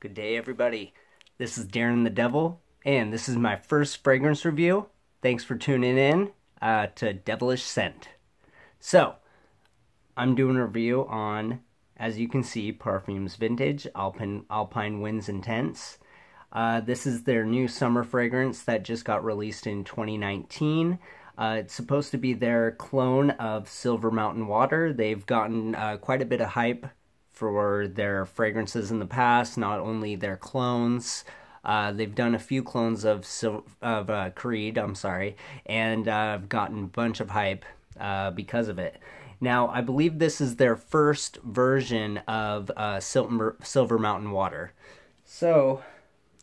Good day, everybody. This is Darren the Devil, and this is my first fragrance review. Thanks for tuning in to Devilish Scent. So, I'm doing a review on, as you can see, Parfums Vintage Alpine Winds Intense. This is their new summer fragrance that just got released in 2019. It's supposed to be their clone of Silver Mountain Water. They've gotten quite a bit of hype for their fragrances in the past, not only their clones. They've done a few clones of Creed, and gotten a bunch of hype because of it. Now, I believe this is their first version of Silver Mountain Water. So,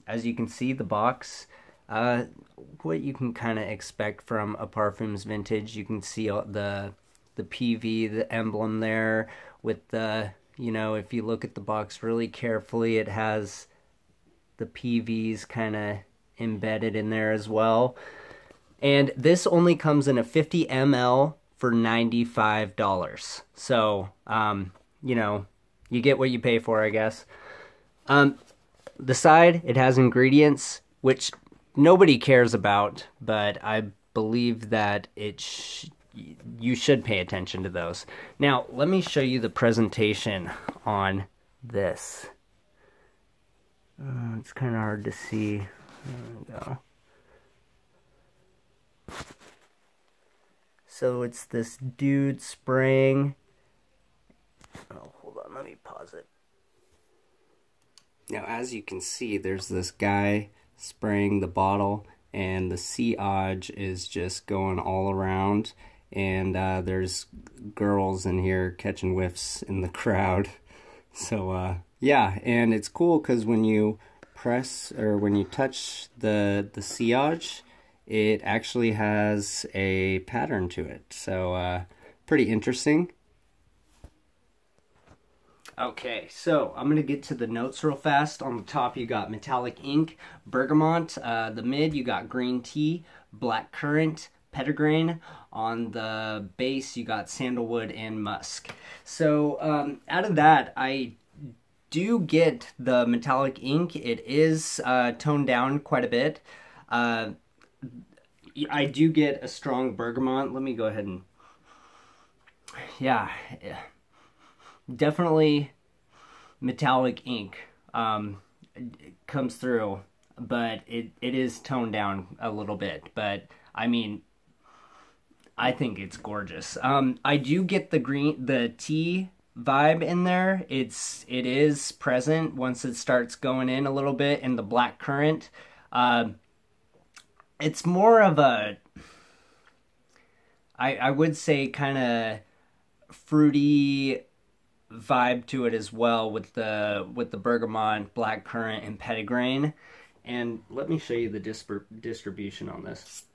as you can see, the box, what you can kind of expect from a Parfums Vintage. You can see the PV, the emblem there with the, you know, if you look at the box really carefully, it has the PVs kind of embedded in there as well. And this only comes in a 50 ml for $95. So, you know, you get what you pay for, I guess. The side, it has ingredients, which nobody cares about, but I believe that you should pay attention to those. Now, let me show you the presentation on this. It's kind of hard to see. There we go. So it's this dude spraying. Oh, hold on, let me pause it. Now, as you can see, there's this guy spraying the bottle, and the sillage is just going all around, and there's girls in here catching whiffs in the crowd. So yeah, and it's cool because when you press or when you touch the sillage, it actually has a pattern to it. So pretty interesting. Okay, so I'm going to get to the notes real fast. On the top, you got metallic ink, bergamot. The mid, you got green tea, black currant, petitgrain. On the base, you got sandalwood and musk. So out of that, I do get the metallic ink. It is toned down quite a bit. I do get a strong bergamot. Let me go ahead and... Yeah. Definitely metallic ink comes through, but it is toned down a little bit. But I mean, I think it's gorgeous. I do get the tea vibe in there. It is present once it starts going in a little bit, and the black currant. It's more of a, I would say, kind of fruity vibe to it as well, with the bergamot, black currant, and petitgrain. And let me show you the distribution on this.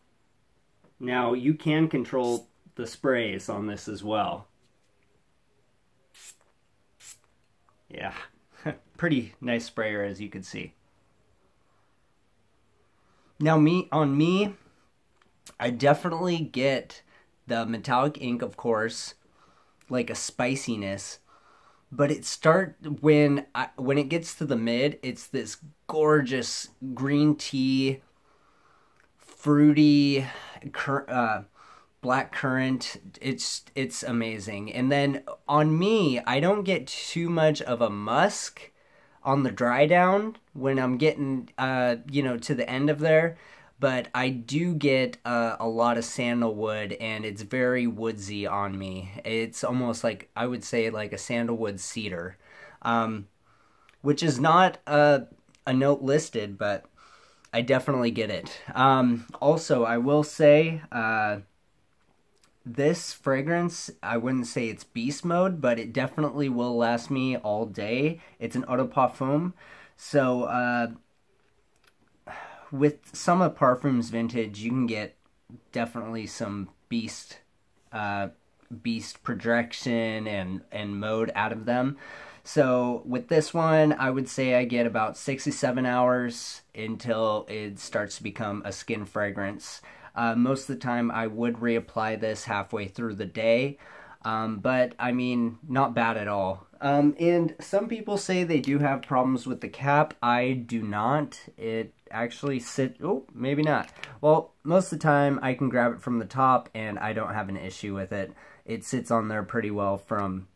Now, you can control the sprays on this as well. Yeah, pretty nice sprayer, as you can see. Now, on me, I definitely get the metallic ink, of course, like a spiciness. But when it gets to the mid, it's this gorgeous green tea, fruity, black currant. It's amazing. And then on me, I don't get too much of a musk on the dry down when I'm getting you know, to the end of there. But I do get a lot of sandalwood, and it's very woodsy on me. It's almost like, I would say, like a sandalwood cedar, which is not a note listed, but I definitely get it. Also, I will say, this fragrance, I wouldn't say it's beast mode, but it definitely will last me all day. It's an eau de parfum, so with some of Parfums Vintage, you can get definitely some beast projection and mode out of them. So with this one, I would say I get about 6 to 7 hours until it starts to become a skin fragrance. Most of the time, I would reapply this halfway through the day. But I mean, not bad at all. And some people say they do have problems with the cap. I do not. It actually oh, maybe not. Well, most of the time I can grab it from the top and I don't have an issue with it. It sits on there pretty well from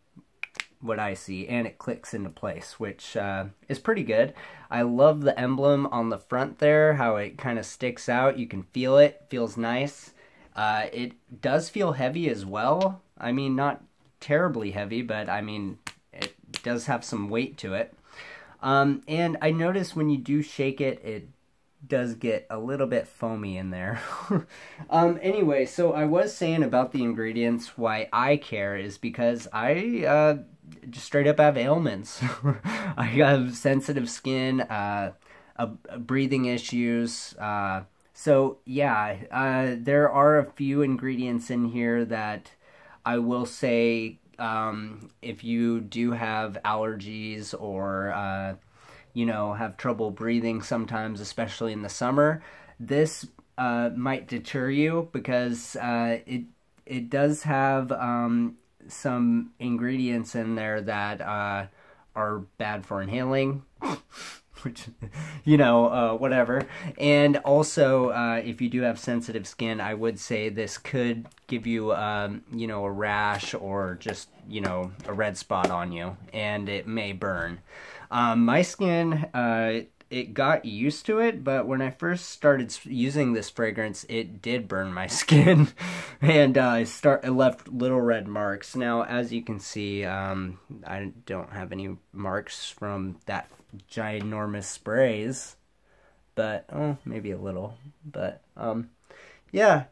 what I see, and it clicks into place, which is pretty good. I love the emblem on the front there, how it kind of sticks out. You can feel it. Feels nice. It does feel heavy as well. I mean, not terribly heavy, but I mean, it does have some weight to it. And I notice when you do shake it, it does get a little bit foamy in there. Anyway, so I was saying about the ingredients, why I care is because I just straight up have ailments. I have sensitive skin, breathing issues, so yeah, there are a few ingredients in here that I will say, if you do have allergies or, you know, have trouble breathing sometimes, especially in the summer, this might deter you because it does have some ingredients in there that are bad for inhaling. Which, you know, whatever. And also, if you do have sensitive skin, I would say this could give you, you know, a rash or just, you know, a red spot on you, and it may burn. My skin, it got used to it, but when I first started using this fragrance, it did burn my skin, and it left little red marks. Now, as you can see, I don't have any marks from that ginormous sprays, but maybe a little. But yeah,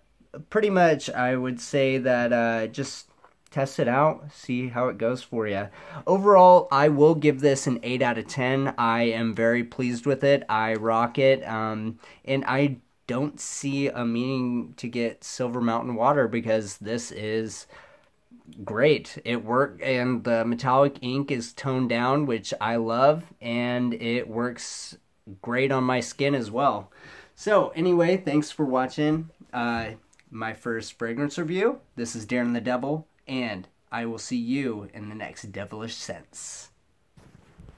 pretty much I would say that just test it out, see how it goes for you. Overall, I will give this an 8 out of 10. I am very pleased with it. I rock it, and I don't see a meaning to get Silver Mountain Water because this is great. It worked, and the metallic ink is toned down, which I love, and it works great on my skin as well. So anyway, thanks for watching my first fragrance review. This is Darren the Devil, and I will see you in the next Devilish Scents.